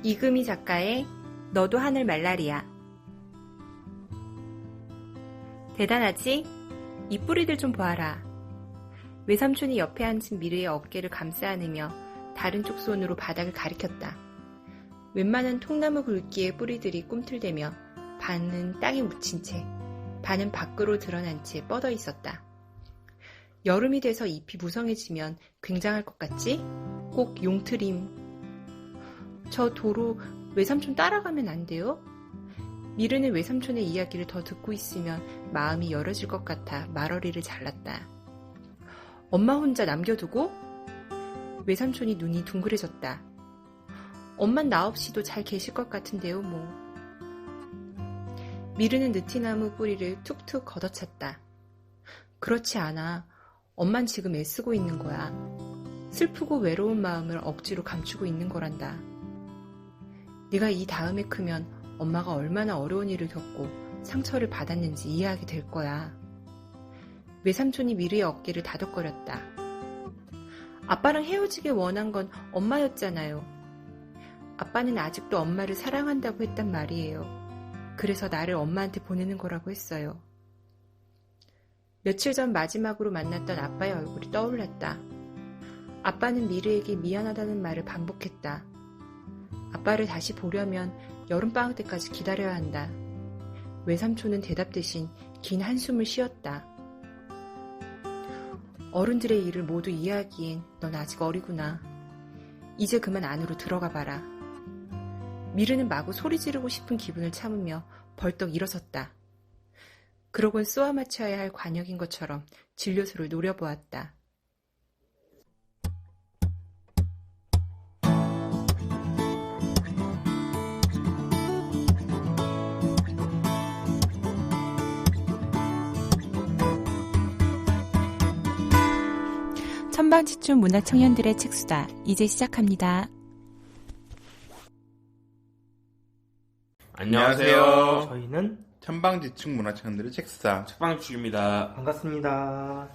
이금희 작가의 너도 하늘 말라리야. 대단하지? 이 뿌리들 좀 보아라. 외삼촌이 옆에 앉은 미르의 어깨를 감싸 안으며 다른 쪽 손으로 바닥을 가리켰다. 웬만한 통나무 굵기의 뿌리들이 꿈틀대며 반은 땅에 묻힌 채 반은 밖으로 드러난 채 뻗어 있었다. 여름이 돼서 잎이 무성해지면 굉장할 것 같지? 꼭 용트림. 저 도로 외삼촌 따라가면 안 돼요? 미르는 외삼촌의 이야기를 더 듣고 있으면 마음이 열어질 것 같아 말어리를 잘랐다. 엄마 혼자 남겨두고? 외삼촌이 눈이 둥그레졌다. 엄만 나 없이도 잘 계실 것 같은데요, 뭐. 미르는 느티나무 뿌리를 툭툭 걷어찼다. 그렇지 않아. 엄만 지금 애쓰고 있는 거야. 슬프고 외로운 마음을 억지로 감추고 있는 거란다. 네가 이 다음에 크면 엄마가 얼마나 어려운 일을 겪고 상처를 받았는지 이해하게 될 거야. 외삼촌이 미르의 어깨를 다독거렸다. 아빠랑 헤어지길 원한 건 엄마였잖아요. 아빠는 아직도 엄마를 사랑한다고 했단 말이에요. 그래서 나를 엄마한테 보내는 거라고 했어요. 며칠 전 마지막으로 만났던 아빠의 얼굴이 떠올랐다. 아빠는 미르에게 미안하다는 말을 반복했다. 아빠를 다시 보려면 여름방학 때까지 기다려야 한다. 외삼촌은 대답 대신 긴 한숨을 쉬었다. 어른들의 일을 모두 이해하기엔 넌 아직 어리구나. 이제 그만 안으로 들어가 봐라. 미르는 마구 소리 지르고 싶은 기분을 참으며 벌떡 일어섰다. 그러곤 쏘아 맞춰야 할 관역인 것처럼 진료소를 노려보았다. 천방지축 문화청년들의 책수다. 이제 시작합니다. 안녕하세요. 저희는 천방지축 문화청년들의 책수다. 책방지축입니다. 반갑습니다.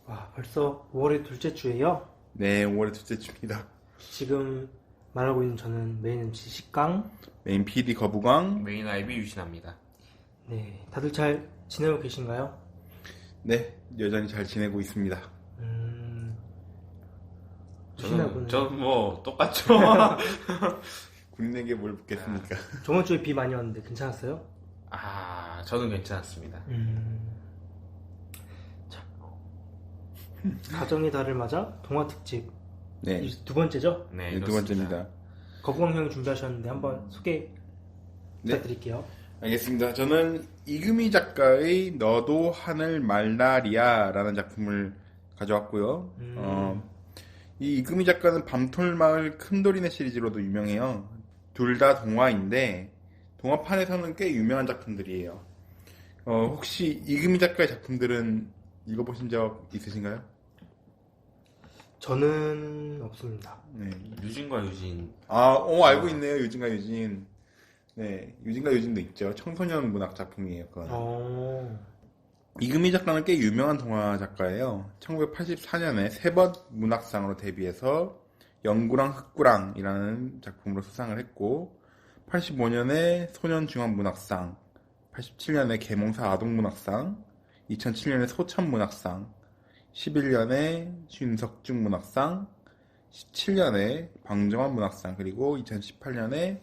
와, 벌써 5월의 둘째 주예요. 네, 5월의 둘째 주입니다. 지금 말하고 있는 저는 메인 MC 식강. 메인 PD 거부광. 메인 아이비 유신합니다. 네, 다들 잘 지내고 계신가요? 네, 여전히 잘 지내고 있습니다. 저는 뭐 똑같죠. 군인에게 뭘 묻겠습니까? 저번 주에 비 많이 왔는데 괜찮았어요? 저는 괜찮았습니다. 자, 가정의 달을 맞아 동화 특집. 네, 이제 두 번째죠? 네, 두 번째입니다. 거부광 형이 준비하셨는데 한번 소개 네. 부탁드릴게요. 알겠습니다. 저는 이금희 작가의 너도 하늘 말라리야 라는 작품을 가져왔고요. 이 이금희 작가는 밤톨마을 큰돌이네 시리즈로도 유명해요. 둘 다 동화인데 동화판에서는 꽤 유명한 작품들이에요. 혹시 이금희 작가의 작품들은 읽어보신 적 있으신가요? 저는 없습니다. 네. 유진과 유진. 알고 있네요. 유진과 유진. 네, 유진과 유진도 있죠. 청소년 문학 작품이에요. 그건. 이금희 작가는 꽤 유명한 동화 작가예요. 1984년에 세 번 문학상으로 데뷔해서 영구랑 흑구랑이라는 작품으로 수상을 했고 85년에 소년중앙문학상, 87년에 계몽사 아동문학상, 2007년에 소천문학상, 11년에 윤석중문학상, 17년에 방정환문학상, 그리고 2018년에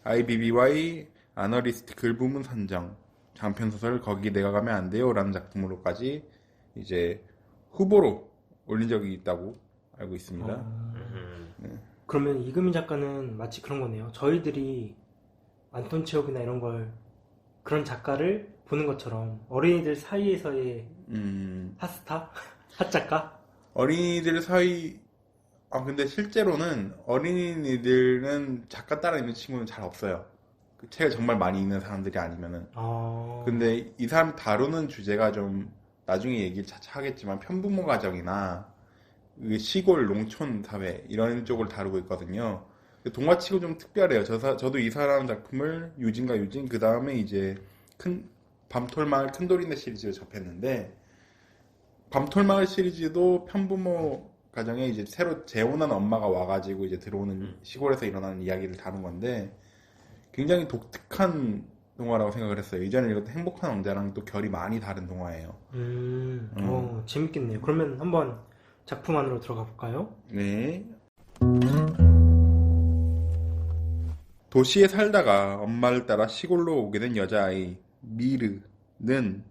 IBBY 아너리스트 글부문 선정 장편소설 거기 내가 가면 안 돼요 라는 작품으로까지 이제 후보로 올린 적이 있다고 알고 있습니다. 네. 그러면 이금희 작가는 마치 그런 거네요. 저희들이 안톤 체홉이나 이런 걸 그런 작가를 보는 것처럼 어린이들 사이에서의 핫스타? 핫작가? 어린이들 사이 근데 실제로는 어린이들은 작가 따라 읽는 친구는 잘 없어요. 그 책을 정말 많이 읽는 사람들이 아니면은. 근데 이 사람이 다루는 주제가 좀 나중에 얘기를 차차 하겠지만 편부모 가정이나 시골 농촌 사회 이런 쪽을 다루고 있거든요. 동화치고 좀 특별해요. 저도 이 사람 작품을 유진과 유진 그 다음에 이제 밤톨마을 큰돌이네 시리즈를 접했는데 밤톨마을 시리즈도 편부모 가정에 이제 새로 재혼한 엄마가 와가지고 이제 들어오는 시골에서 일어나는 이야기를 다룬 건데 굉장히 독특한 동화라고 생각을 했어요. 이전에 읽었던 행복한 왕자랑 또 결이 많이 다른 동화예요. 재밌겠네요. 그러면 한번 작품 안으로 들어가 볼까요? 네. 도시에 살다가 엄마를 따라 시골로 오게 된 여자아이 미르는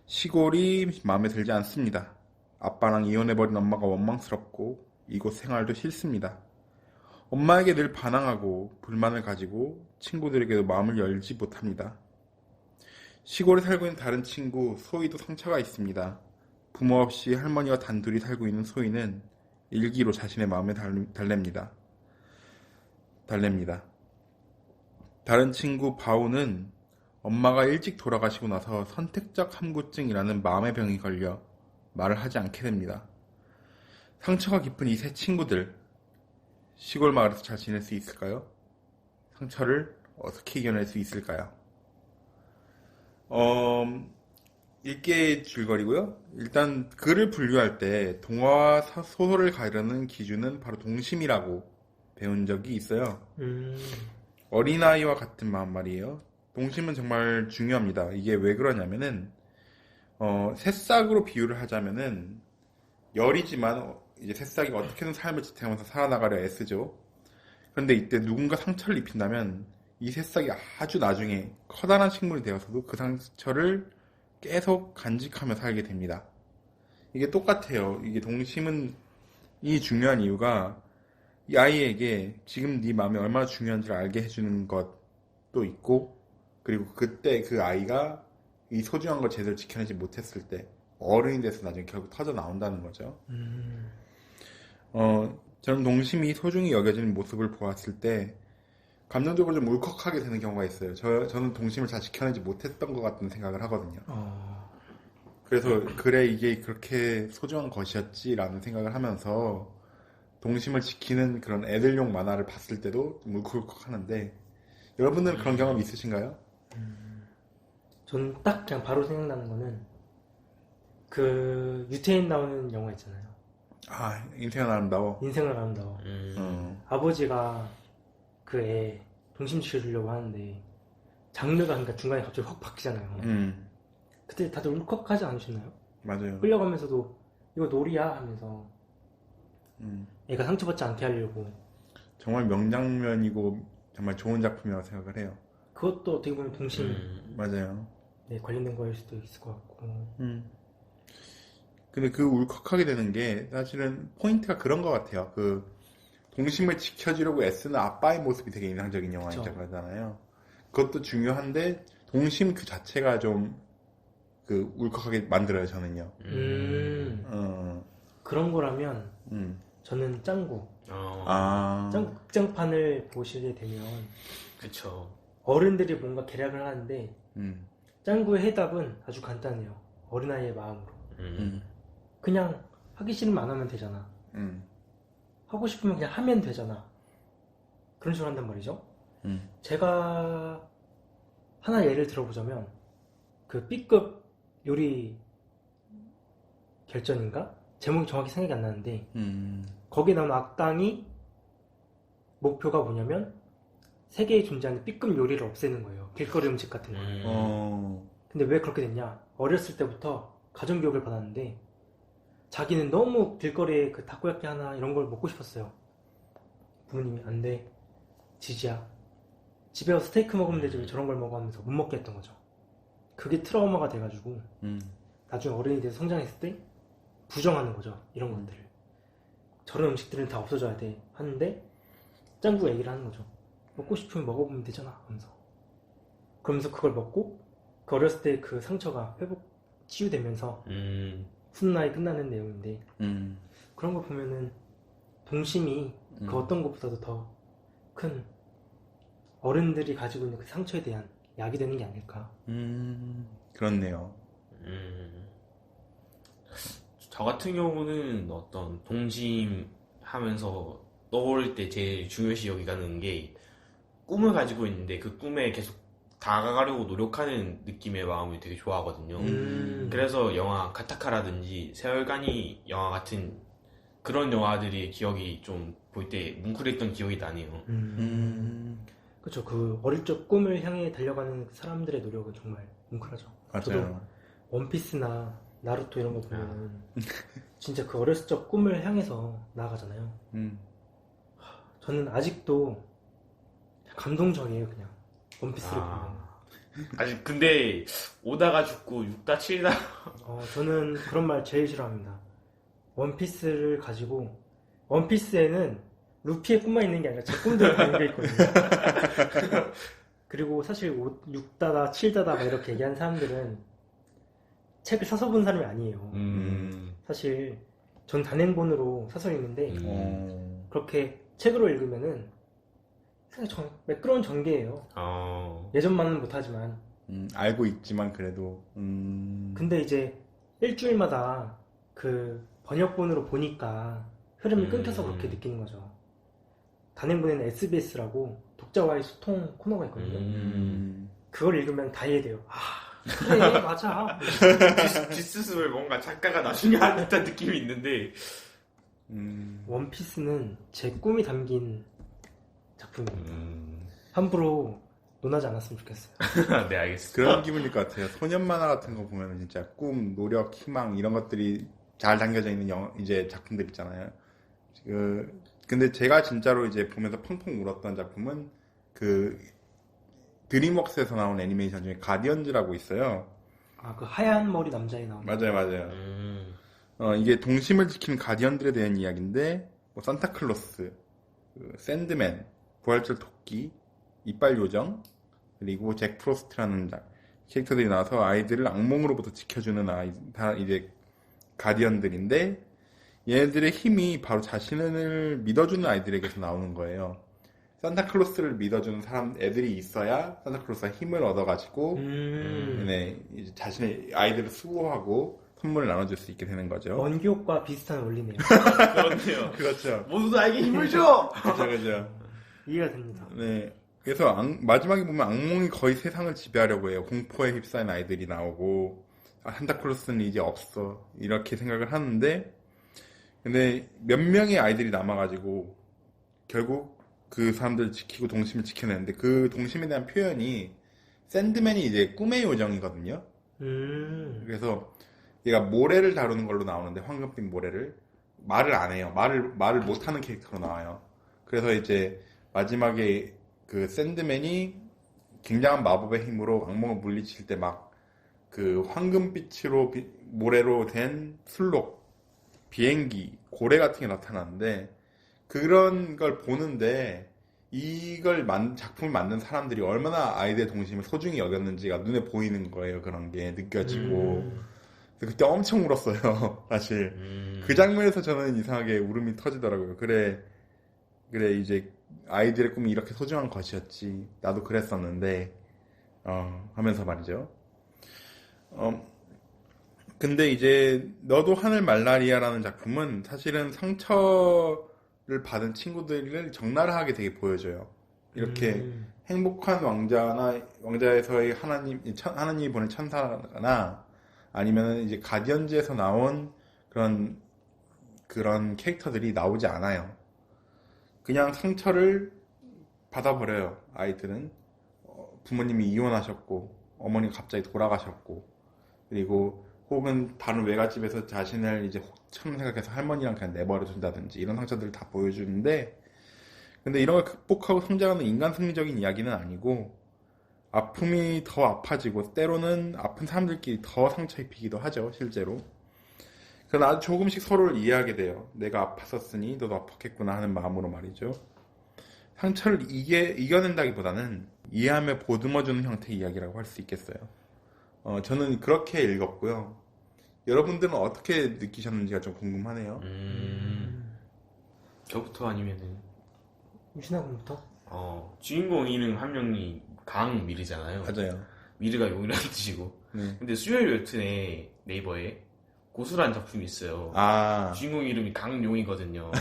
시골이 마음에 들지 않습니다. 아빠랑 이혼해버린 엄마가 원망스럽고 이곳 생활도 싫습니다. 엄마에게 늘 반항하고 불만을 가지고 친구들에게도 마음을 열지 못합니다. 시골에 살고 있는 다른 친구 소희도 상처가 있습니다. 부모 없이 할머니와 단둘이 살고 있는 소희는 일기로 자신의 마음을 달랩니다. 다른 친구 바우는 엄마가 일찍 돌아가시고 나서 선택적 함구증이라는 마음의 병이 걸려 말을 하지 않게 됩니다. 상처가 깊은 이 세 친구들, 시골 마을에서 잘 지낼 수 있을까요? 상처를 어떻게 이겨낼 수 있을까요? 읽기의 줄거리고요. 일단 글을 분류할 때 동화와 소설을 가르는 기준은 바로 동심이라고 배운 적이 있어요. 어린아이와 같은 마음 말이에요. 동심은 정말 중요합니다. 이게 왜 그러냐면은 새싹으로 비유를 하자면은 열이지만 이제 새싹이 어떻게든 삶을 지탱하면서 살아나가려 애쓰죠. 그런데 이때 누군가 상처를 입힌다면 이 새싹이 아주 나중에 커다란 식물이 되어서도 그 상처를 계속 간직하며 살게 됩니다. 이게 똑같아요. 이게 동심은 이 중요한 이유가 이 아이에게 지금 네 마음이 얼마나 중요한지를 알게 해주는 것도 있고, 그리고 그때 그 아이가 이 소중한 걸 제대로 지켜내지 못했을 때 어른이 돼서 나중에 결국 터져 나온다는 거죠. 저는 동심이 소중히 여겨지는 모습을 보았을 때 감정적으로 좀 울컥하게 되는 경우가 있어요. 저는 동심을 잘 지켜내지 못했던 것 같은 생각을 하거든요. 그래서 그래 이게 그렇게 소중한 것이었지라는 생각을 하면서 동심을 지키는 그런 애들용 만화를 봤을 때도 좀 울컥울컥 하는데, 여러분들은 그런 경험 있으신가요? 저는 딱 그냥 바로 생각나는 거는 그 유태인 나오는 영화 있잖아요. 인생은 아름다워. 인생은 아름다워. 아버지가 그 애 동심시켜주려고 하는데 장르가 그러니까 중간에 갑자기 확 바뀌잖아요. 그때 다들 울컥하지 않으셨나요? 맞아요. 끌려가면서도 이거 놀이야 하면서 애가 상처받지 않게 하려고. 정말 명장면이고 정말 좋은 작품이라고 생각을 해요. 그것도 어떻게 보면 동심 맞아요. 네, 관련된 거일 수도 있을 것 같고. 근데 그 울컥하게 되는 게 사실은 포인트가 그런 것 같아요. 그 동심을 지켜주려고 애쓰는 아빠의 모습이 되게 인상적인 영화잖아요. 그것도 중요한데 동심 그 자체가 좀 그 울컥하게 만들어요, 저는요. 그런 거라면 저는 짱구. 짱구 극장판을 보시게 되면 그쵸. 어른들이 뭔가 계략을 하는데 짱구의 해답은 아주 간단해요. 어린아이의 마음으로. 그냥 하기 싫으면 안 하면 되잖아. 하고 싶으면 그냥 하면 되잖아. 그런 식으로 한단 말이죠. 제가 하나 예를 들어보자면 그 B급 요리 결전인가? 제목이 정확히 생각이 안 나는데 거기에 나오는 악당이 목표가 뭐냐면 세계에 존재하는 B급 요리를 없애는 거예요. 길거리 음식 같은 거. 근데 왜 그렇게 됐냐? 어렸을 때부터 가정교육을 받았는데 자기는 너무 길거리에 그 타코야끼 하나 이런 걸 먹고 싶었어요. 부모님이 안 돼, 지지야, 집에 와서 스테이크 먹으면 되지 왜 저런 걸 먹어 하면서 못 먹게 했던 거죠. 그게 트라우마가 돼가지고 나중에 어른이 돼서 성장했을 때 부정하는 거죠. 이런 것들을. 저런 음식들은 다 없어져야 돼 하는데 짱구가 얘기를 하는 거죠. 먹고 싶으면 먹어보면 되잖아 하면서. 그러면서 그걸 먹고 그 어렸을 때 그 상처가 치유되면서 훗나이 끝나는 내용인데 그런 거 보면은 동심이 그 어떤 것보다도 더 큰 어른들이 가지고 있는 그 상처에 대한 약이 되는 게 아닐까. 그렇네요. 저 같은 경우는 어떤 동심 하면서 떠오를 때 제일 중요시 여기가는 게 꿈을 가지고 있는데 그 꿈에 계속 다가가려고 노력하는 느낌의 마음을 되게 좋아하거든요. 그래서 영화 가타카라든지 세월간이 영화 같은 그런 영화들이 기억이 좀 볼 때 뭉클했던 기억이 나네요. 그렇죠. 그 어릴 적 꿈을 향해 달려가는 사람들의 노력은 정말 뭉클하죠. 저도 맞아요. 원피스나 나루토 이런 거 보면은 진짜 그 어렸을 적 꿈을 향해서 나아가잖아요. 저는 아직도 감동적이에요, 그냥 원피스를 보면. 아직 근데 오다가 죽고 6다 7다 저는 그런 말 제일 싫어합니다. 원피스를 가지고 원피스에는 루피의 꿈만 있는 게 아니라 제 꿈도 담겨 있거든요. 그리고 사실 6다다 7다다 막 이렇게 얘기하는 사람들은 책을 사서 본 사람이 아니에요. 사실 전 단행본으로 사서 읽는데 그렇게 책으로 읽으면은 사실 매끄러운 전개예요. 예전만은 못하지만 알고 있지만 그래도 근데 이제 일주일마다 그 번역본으로 보니까 흐름이 끊겨서 그렇게 느끼는 거죠. 단행본에는 SBS라고 독자와의 소통 코너가 있거든요. 그걸 읽으면 다 이해돼요. 그래 맞아. 뒷수습을 뭔가 작가가 나중에 한 듯한 느낌이 있는데 원피스는 제 꿈이 담긴 작품입니다. 함부로 논하지 않았으면 좋겠어요. 네, 알겠습니다. 그런 기분일 것 같아요. 소년 만화 같은 거 보면 진짜 꿈, 노력, 희망 이런 것들이 잘 담겨져 있는 이제 작품들 있잖아요. 근데 제가 진짜로 이제 보면서 펑펑 울었던 작품은 그 드림웍스에서 나온 애니메이션 중에 가디언즈라고 있어요. 그 하얀 머리 남자애 나오는. 맞아요. 이게 동심을 지키는 가디언들에 대한 이야기인데 뭐 산타클로스, 샌드맨, 부활절 토끼, 이빨 요정, 그리고 잭 프로스트라는 캐릭터들이 나와서 아이들을 악몽으로부터 지켜주는 이제 가디언들인데 얘네들의 힘이 바로 자신을 믿어주는 아이들에게서 나오는 거예요. 산타클로스를 믿어주는 애들이 있어야 산타클로스가 힘을 얻어가지고 이제 자신의 아이들을 수호하고 선물을 나눠줄 수 있게 되는 거죠. 원기옥과 비슷한 원리네요. 그렇네요. 그렇죠. 모두 나에게 힘을 줘! 그죠. 이해가 됩니다. 네. 그래서 마지막에 보면 악몽이 거의 세상을 지배하려고 해요. 공포에 휩싸인 아이들이 나오고 산타클로스는 이제 없어 이렇게 생각을 하는데 근데 몇 명의 아이들이 남아가지고 결국 그 사람들을 지키고 동심을 지켜내는데 그 동심에 대한 표현이 샌드맨이 이제 꿈의 요정이거든요. 그래서 얘가 모래를 다루는 걸로 나오는데 황금빛 모래를 말을 안 해요. 말을 못하는 캐릭터로 나와요. 그래서 이제 마지막에 그 샌드맨이 굉장한 마법의 힘으로 악몽을 물리칠 때 막 그 황금빛으로 모래로 된 술록, 비행기, 고래 같은 게 나타나는데 그런 걸 보는데 이걸 작품을 만든 사람들이 얼마나 아이들의 동심을 소중히 여겼는지가 눈에 보이는 거예요. 그런 게 느껴지고 그때 엄청 울었어요. 사실 그 장면에서 저는 이상하게 울음이 터지더라고요. 그래 이제 아이들의 꿈이 이렇게 소중한 것이었지 나도 그랬었는데 하면서 말이죠. 근데 이제 너도 하늘 말라리아라는 작품은 사실은 상처를 받은 친구들을 적나라하게 되게 보여줘요. 이렇게 행복한 왕자에서의 하나님이 보낸 천사나 아니면 이제 가디언즈에서 나온 그런 캐릭터들이 나오지 않아요. 그냥 상처를 받아버려요. 아이들은 부모님이 이혼하셨고 어머니가 갑자기 돌아가셨고 그리고 혹은 다른 외갓집에서 자신을 이제 처음 생각해서 할머니랑 그냥 내버려 둔다든지 이런 상처들을 다 보여주는데 근데 이런 걸 극복하고 성장하는 인간 승리적인 이야기는 아니고 아픔이 더 아파지고 때로는 아픈 사람들끼리 더 상처 입히기도 하죠. 실제로. 그래서 아주 조금씩 서로를 이해하게 돼요. 내가 아팠었으니 너도 아팠겠구나 하는 마음으로 말이죠. 상처를 이겨낸다기보다는 이해하며 보듬어주는 형태의 이야기라고 할 수 있겠어요. 저는 그렇게 읽었고요. 여러분들은 어떻게 느끼셨는지가 좀 궁금하네요. 저부터 아니면은 유신아군부터? 주인공 이름 한 명이 강미르잖아요. 맞아요. 미르가 용이라는 뜻이고. 네. 근데 수요일 웹툰에 네이버에 고수라는 작품이 있어요. 주인공 이름이 강용이거든요.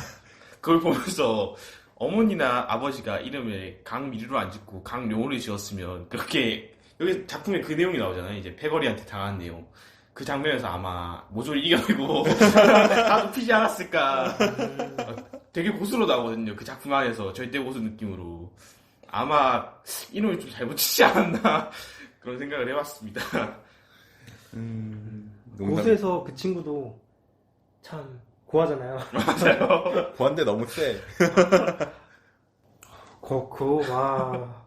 그걸 보면서 어머니나 아버지가 이름을 강미르로 안 짓고 강용으로 지었으면 그렇게 여기 작품에 그 내용이 나오잖아요. 이제 패거리한테 당한 내용. 그 장면에서 아마 모조리 이겨내고 다도 피지 않았을까. 되게 고수로 나오거든요. 그 작품 안에서 절대 고수 느낌으로. 아마 이놈이 좀 잘못 치지 않았나 그런 생각을 해봤습니다. 고수에서 그 친구도 참 고하잖아요. 맞아요. 고한데 너무 세. 와.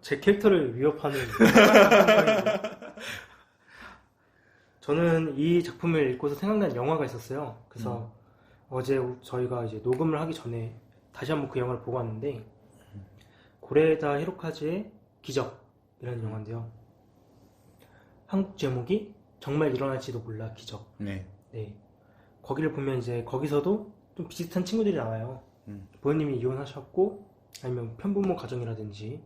제 캐릭터를 위협하는. 저는 이 작품을 읽고서 생각난 영화가 있었어요. 그래서 어제 저희가 이제 녹음을 하기 전에 다시 한번 그 영화를 보고 왔는데, 고레다 히로카즈의 기적이라는 영화인데요. 한국 제목이 정말 일어날지도 몰라 기적. 네. 네. 거기를 보면 이제 거기서도 좀 비슷한 친구들이 나와요. 부모님이 이혼하셨고 아니면 편부모 가정이라든지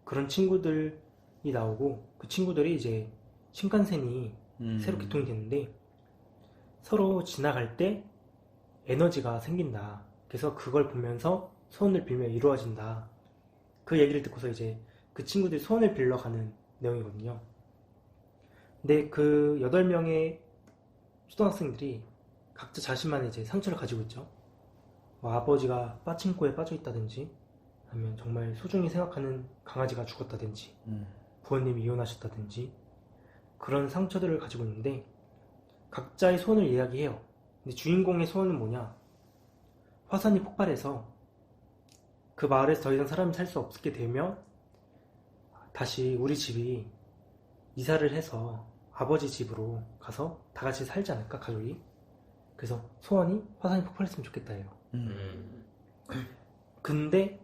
그런 친구들이 나오고, 그 친구들이 이제 신칸센이 새로 개통이 됐는데 서로 지나갈 때 에너지가 생긴다. 그래서 그걸 보면서 소원을 빌면 이루어진다. 그 얘기를 듣고서 이제 그 친구들이 소원을 빌러 가는 내용이거든요. 근데 그 8명의 초등학생들이 각자 자신만의 이제 상처를 가지고 있죠. 뭐 아버지가 빠친코에 빠져 있다든지, 아니면 정말 소중히 생각하는 강아지가 죽었다든지, 부모님이 이혼하셨다든지, 그런 상처들을 가지고 있는데 각자의 소원을 이야기해요. 근데 주인공의 소원은 뭐냐? 화산이 폭발해서 그 마을에서 더 이상 사람이 살 수 없게 되면 다시 우리 집이 이사를 해서 아버지 집으로 가서 다 같이 살지 않을까, 가족이. 그래서 소원이 화산이 폭발했으면 좋겠다 해요. 근데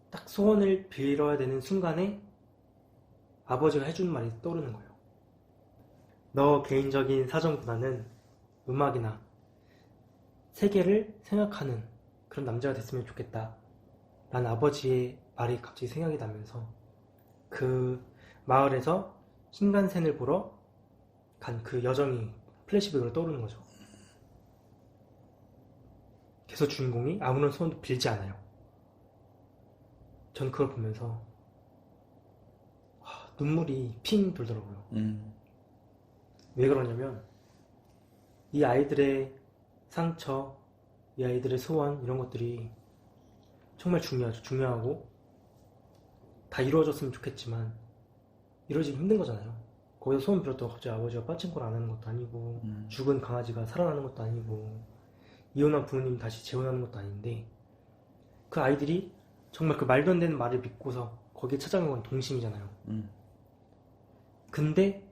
딱 소원을 빌어야 되는 순간에 아버지가 해주는 말이 떠오르는 거예요. 너 개인적인 사정보다는 음악이나 세계를 생각하는 그런 남자가 됐으면 좋겠다 라는 아버지의 말이 갑자기 생각이 나면서 그 마을에서 신간센을 보러 간 그 여정이 플래시백으로 떠오르는 거죠. 그래서 주인공이 아무런 소원도 빌지 않아요. 전 그걸 보면서 눈물이 핑 돌더라고요. 왜 그러냐면 이 아이들의 상처, 이 아이들의 소원, 이런 것들이 정말 중요하고 다 이루어졌으면 좋겠지만 이루어지기 힘든 거잖아요. 거기서 소원 빌었다고 갑자기 아버지가 빠친코를 안 하는 것도 아니고, 죽은 강아지가 살아나는 것도 아니고, 이혼한 부모님이 다시 재혼하는 것도 아닌데, 그 아이들이 정말 그 말도 안 되는 말을 믿고서 거기에 찾아간 건 동심이잖아요. 근데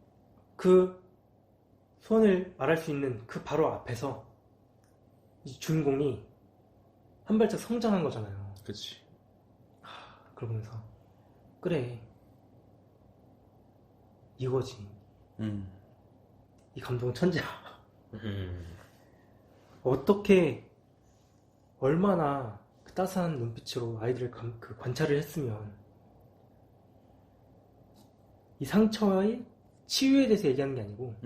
그 소원을 말할 수 있는 그 바로 앞에서 이 주인공이 한 발짝 성장한 거잖아요. 그치. 그걸 보면서 그래, 이거지. 이 감독은 천재야. 어떻게 얼마나 그 따스한 눈빛으로 아이들을 그 관찰을 했으면 이 상처의 치유에 대해서 얘기하는 게 아니고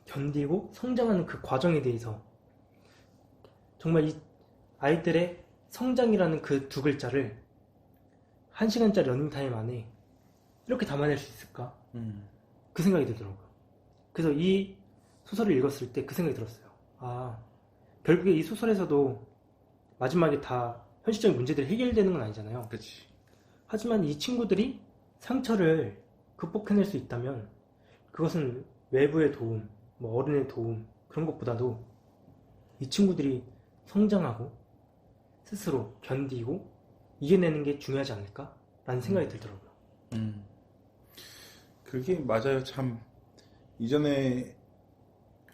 견디고 성장하는 그 과정에 대해서, 정말 이 아이들의 성장이라는 그 두 글자를 1시간짜리 러닝타임 안에 이렇게 담아낼 수 있을까? 그 생각이 들더라고요. 그래서 이 소설을 읽었을 때 그 생각이 들었어요. 결국에 이 소설에서도 마지막에 다 현실적인 문제들이 해결되는 건 아니잖아요. 그치. 하지만 이 친구들이 상처를 극복해낼 수 있다면 그것은 외부의 도움, 뭐 어른의 도움, 그런 것보다도 이 친구들이 성장하고 스스로 견디고 이겨내는 게 중요하지 않을까라는 생각이 들더라고요. 그게 맞아요. 참 이전에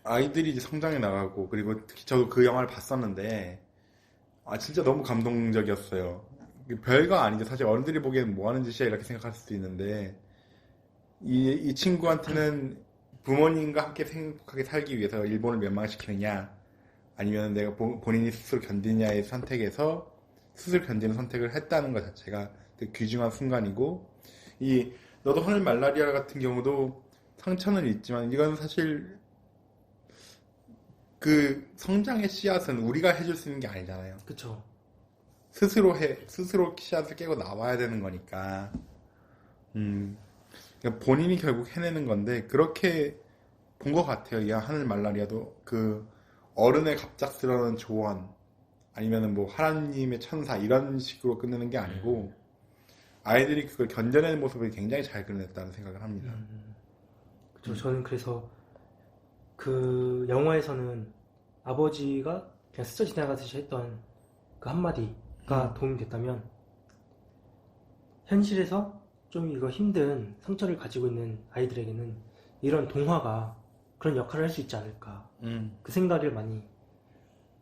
아이들이 이제 성장해 나가고, 그리고 특히 저도 그 영화를 봤었는데 진짜 너무 감동적이었어요. 별거 아니죠. 사실 어른들이 보기엔 뭐 하는 짓이야 이렇게 생각할 수도 있는데, 이 친구한테는 부모님과 함께 행복하게 살기 위해서 일본을 멸망시키느냐, 아니면 내가 본인이 스스로 견디냐의 선택에서 스스로 견디는 선택을 했다는 것 자체가 되게 귀중한 순간이고, 너도 하늘 말라리아 같은 경우도 상처는 있지만 이건 사실 그 성장의 씨앗은 우리가 해줄 수 있는 게 아니잖아요. 그쵸. 스스로 씨앗을 깨고 나와야 되는 거니까. 그러니까 본인이 결국 해내는 건데 그렇게 본 것 같아요. 이 하늘 말라리아도 그 어른의 갑작스러운 조언 아니면은 뭐 하나님의 천사 이런 식으로 끝내는 게 아니고 아이들이 그걸 견뎌내는 모습을 굉장히 잘 그려냈다는 생각을 합니다. 그렇죠. 저는 그래서 그 영화에서는 아버지가 그냥 스쳐 지나가듯이 했던 그 한마디가 도움이 됐다면 현실에서 좀 이거 힘든 상처를 가지고 있는 아이들에게는 이런 동화가 그런 역할을 할 수 있지 않을까 그 생각을 많이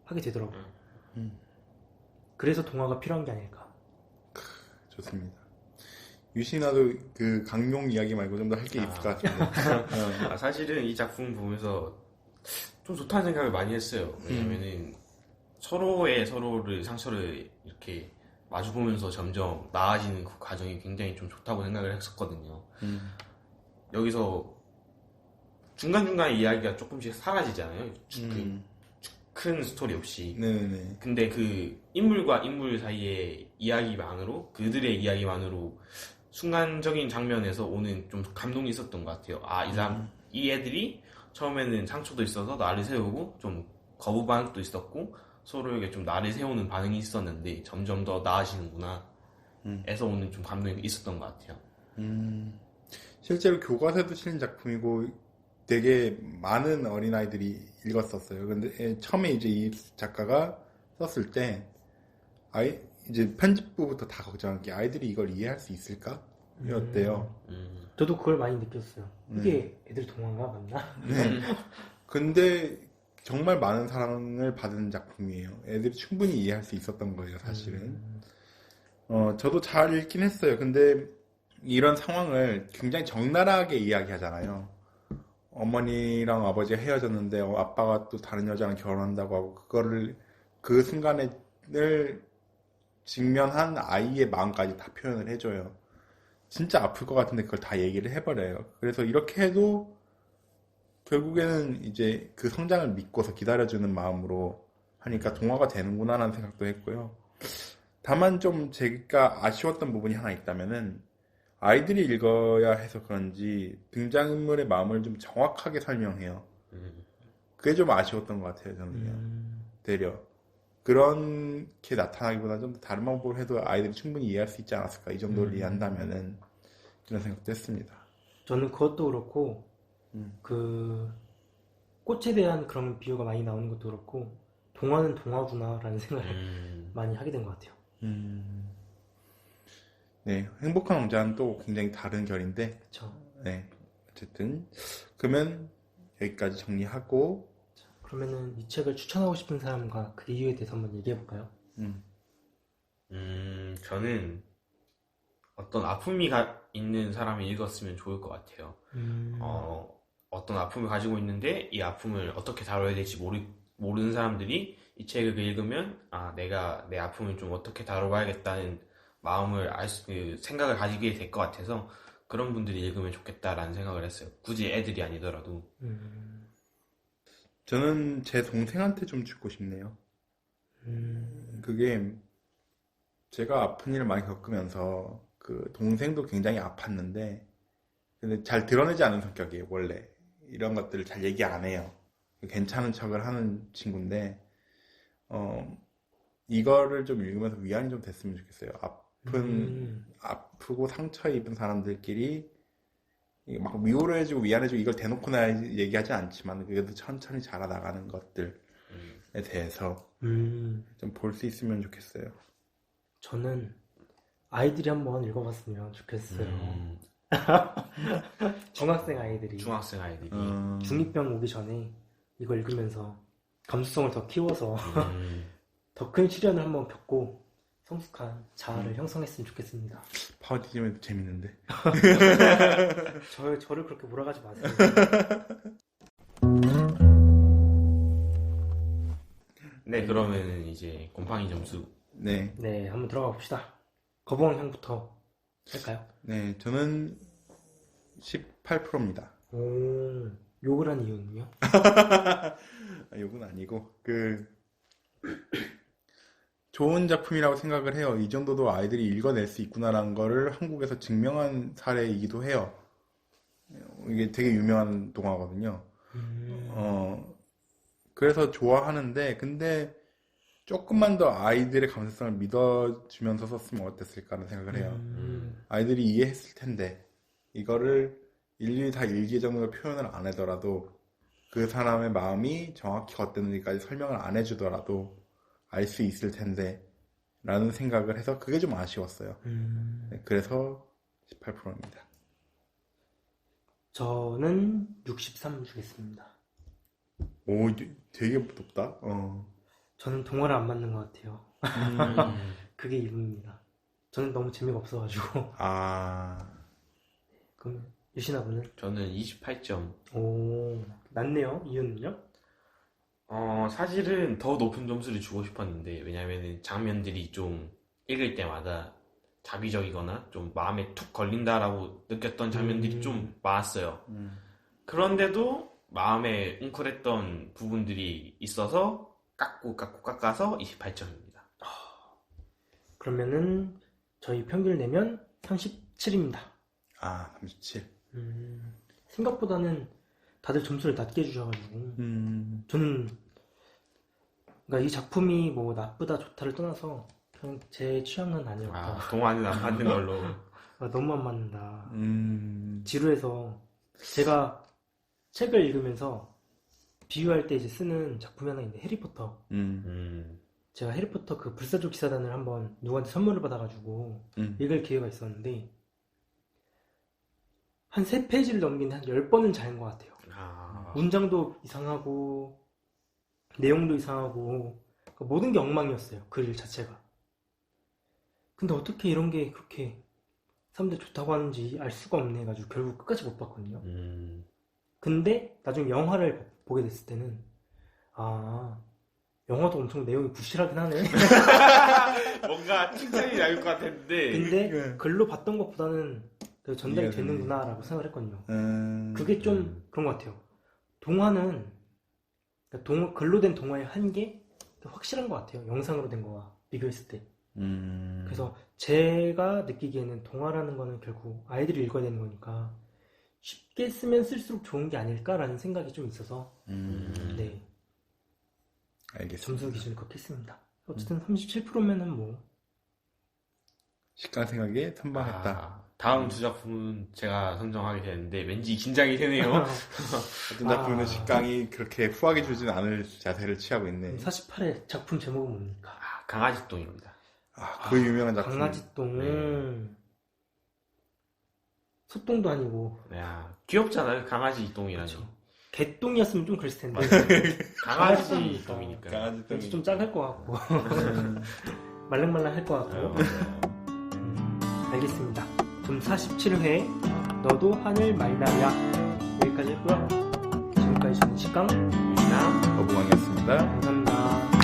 하게 되더라고요. 그래서 동화가 필요한 게 아닐까. 좋습니다. 유신아도 그 강룡 이야기 말고 좀 더 할 게 있을 것 같은데. 사실은 이 작품 보면서 좀 좋다는 생각을 많이 했어요. 왜냐면은 서로의 상처를 이렇게 마주보면서 점점 나아지는 그 과정이 굉장히 좀 좋다고 생각을 했었거든요. 여기서 중간중간 이야기가 조금씩 사라지잖아요. 큰 스토리 없이. 네네. 근데 그 인물과 인물 사이의 이야기만으로, 그들의 이야기만으로 순간적인 장면에서 오는 좀 감동이 있었던 것 같아요. 이 애들이 처음에는 상처도 있어서 나를 세우고 좀 거부 반응도 있었고 서로에게 좀 나를 세우는 반응이 있었는데 점점 더 나아지는구나 에서 오는 좀 감동이 있었던 것 같아요. 실제로 교과서에도 실린 작품이고 되게 많은 어린아이들이 읽었었어요. 근데 처음에 이제 이 작가가 썼을 때 이제 편집부부터 다 걱정한 게 아이들이 이걸 이해할 수 있을까? 였대요. 저도 그걸 많이 느꼈어요. 이게 애들 동화가 맞나? 네. 근데 정말 많은 사랑을 받은 작품이에요. 애들이 충분히 이해할 수 있었던 거예요, 사실은. 저도 잘 읽긴 했어요. 근데 이런 상황을 굉장히 적나라하게 이야기하잖아요. 어머니랑 아버지가 헤어졌는데 아빠가 또 다른 여자랑 결혼한다고 하고 그거를 그 순간을 직면한 아이의 마음까지 다 표현을 해줘요. 진짜 아플 것 같은데 그걸 다 얘기를 해버려요. 그래서 이렇게 해도 결국에는 이제 그 성장을 믿고서 기다려주는 마음으로 하니까 동화가 되는구나라는 생각도 했고요. 다만 좀 제가 아쉬웠던 부분이 하나 있다면은 아이들이 읽어야 해서 그런지 등장인물의 마음을 좀 정확하게 설명해요. 그게 좀 아쉬웠던 것 같아요, 저는요. 되려. 그렇게 나타나기보다 좀 다른 방법으로 해도 아이들이 충분히 이해할 수 있지 않았을까. 이 정도를 이해한다면은. 그런 생각도 했습니다. 저는 그것도 그렇고, 그, 꽃에 대한 그런 비유가 많이 나오는 것도 그렇고, 동화는 동화구나라는 생각을 많이 하게 된 것 같아요. 네, 행복한 왕자는 또 굉장히 다른 결인데, 그쵸. 네, 어쨌든 그러면 여기까지 정리하고, 그러면은 이 책을 추천하고 싶은 사람과 그 이유에 대해서 한번 얘기해 볼까요? 저는 어떤 아픔이 있는 사람이 읽었으면 좋을 것 같아요. 어떤 아픔을 가지고 있는데 이 아픔을 어떻게 다뤄야 될지 모르는 사람들이 이 책을 읽으면 내가 내 아픔을 좀 어떻게 다뤄봐야겠다는 마음을 생각을 가지게 될 것 같아서 그런 분들이 읽으면 좋겠다라는 생각을 했어요. 굳이 애들이 아니더라도. 저는 제 동생한테 좀 주고 싶네요. 그게 제가 아픈 일을 많이 겪으면서 그 동생도 굉장히 아팠는데 근데 잘 드러내지 않는 성격이에요, 원래. 이런 것들을 잘 얘기 안 해요. 괜찮은 척을 하는 친구인데 이거를 좀 읽으면서 위안이 좀 됐으면 좋겠어요. 아프고 상처 입은 사람들끼리 막 위로해주고 위안해주고 이걸 대놓고나 얘기하지 않지만 그래도 천천히 자라나가는 것들에 대해서 좀 볼 수 있으면 좋겠어요. 저는 아이들이 한번 읽어봤으면 좋겠어요. 중학생 아이들이 중2병 오기 전에 이거 읽으면서 감수성을 더 키워서 더 큰 시련을 한번 겪고 성숙한 자아를 형성했으면 좋겠습니다. 파워디즘에도 재밌는데. 저를 그렇게 몰아가지 마세요. 네, 그러면 이제 곰팡이 점수. 네, 한번 들어가 봅시다. 거북왕 형부터 할까요? 네, 저는 18%입니다. 욕을 한 이유는요? 욕은 아니고 좋은 작품이라고 생각을 해요. 이 정도도 아이들이 읽어낼 수 있구나라는 거를 한국에서 증명한 사례이기도 해요. 이게 되게 유명한 동화거든요. 그래서 좋아하는데, 근데 조금만 더 아이들의 감수성을 믿어주면서 썼으면 어땠을까라는 생각을 해요. 아이들이 이해했을 텐데, 이거를 일일이 다 일기 정도로 표현을 안 하더라도, 그 사람의 마음이 정확히 어땠는지까지 설명을 안 해주더라도 알 수 있을 텐데, 라는 생각을 해서 그게 좀 아쉬웠어요. 네, 그래서 18%입니다. 저는 63 주겠습니다. 오, 되게 높다. 저는 동화를 안 맞는 것 같아요. 그게 이유입니다. 저는 너무 재미가 없어가지고. 그럼 유신아 분은? 저는 28점. 오, 낮네요. 이유는요? 사실은 더 높은 점수를 주고 싶었는데, 왜냐면은 장면들이 좀 읽을 때마다 자비적이거나 좀 마음에 툭 걸린다라고 느꼈던 장면들이 좀 많았어요. 그런데도 마음에 웅크랬던 부분들이 있어서 깎아서 28점입니다. 그러면은 저희 평균 내면 37입니다. 37. 생각보다는 다들 점수를 낮게 주셔가지고 저는 그러니까 이 작품이 뭐 나쁘다 좋다를 떠나서 그냥 제 취향은 아니었다. 동화는 안 맞는 걸로. 너무 안 맞는다. 지루해서 제가 책을 읽으면서 비유할 때 이제 쓰는 작품이 하나 있는데 해리포터. 제가 해리포터 그 불사조 기사단을 한번 누구한테 선물을 받아가지고 읽을 기회가 있었는데 한 3페이지를 넘긴 한 10번은 잘린 것 같아요. 문장도 이상하고 내용도 이상하고 그러니까 모든 게 엉망이었어요. 글 자체가. 근데 어떻게 이런 게 그렇게 사람들이 좋다고 하는지 알 수가 없네 해가지고 결국 끝까지 못 봤거든요. 근데 나중에 영화를 보게 됐을 때는 영화도 엄청 내용이 부실하긴 하네. 뭔가 칭찬이 나올 것 같았는데. 근데 글로 봤던 것보다는 전달이 되는구나 라고 생각을 했거든요. 그게 좀 그런 것 같아요. 동화는 글로 된 동화의 한계 확실한 것 같아요. 영상으로 된 거와 비교했을 때. 그래서 제가 느끼기에는 동화라는 거는 결국 아이들이 읽어야 되는 거니까 쉽게 쓰면 쓸수록 좋은 게 아닐까라는 생각이 좀 있어서 네, 알겠습니다. 점수 기준을 그렇게 했습니다. 어쨌든 37%면은 뭐 식강 생각에 선방했다. 다음 두 작품은 제가 선정하게 되는데 왠지 긴장이 되네요. 어떤 작품은 식강이 그렇게 후하게 주진 않을 자세를 취하고 있네. 48의 작품 제목은 뭡니까? 강아지똥입니다. 그 유명한 작품. 강아지똥. 네. 소똥도 아니고. 귀엽잖아요. 강아지똥이라니. 그렇죠. 개똥이었으면 좀 그랬을 텐데. 강아지똥이니까. 강아지똥이 좀 작을 것 같고. 말랑말랑할 것 같고. 알겠습니다. 좀 47회 너도 하늘 말라야 여기까지 했고요. 지금까지 저는 식강 유나 거부광이었습니다. 감사합니다.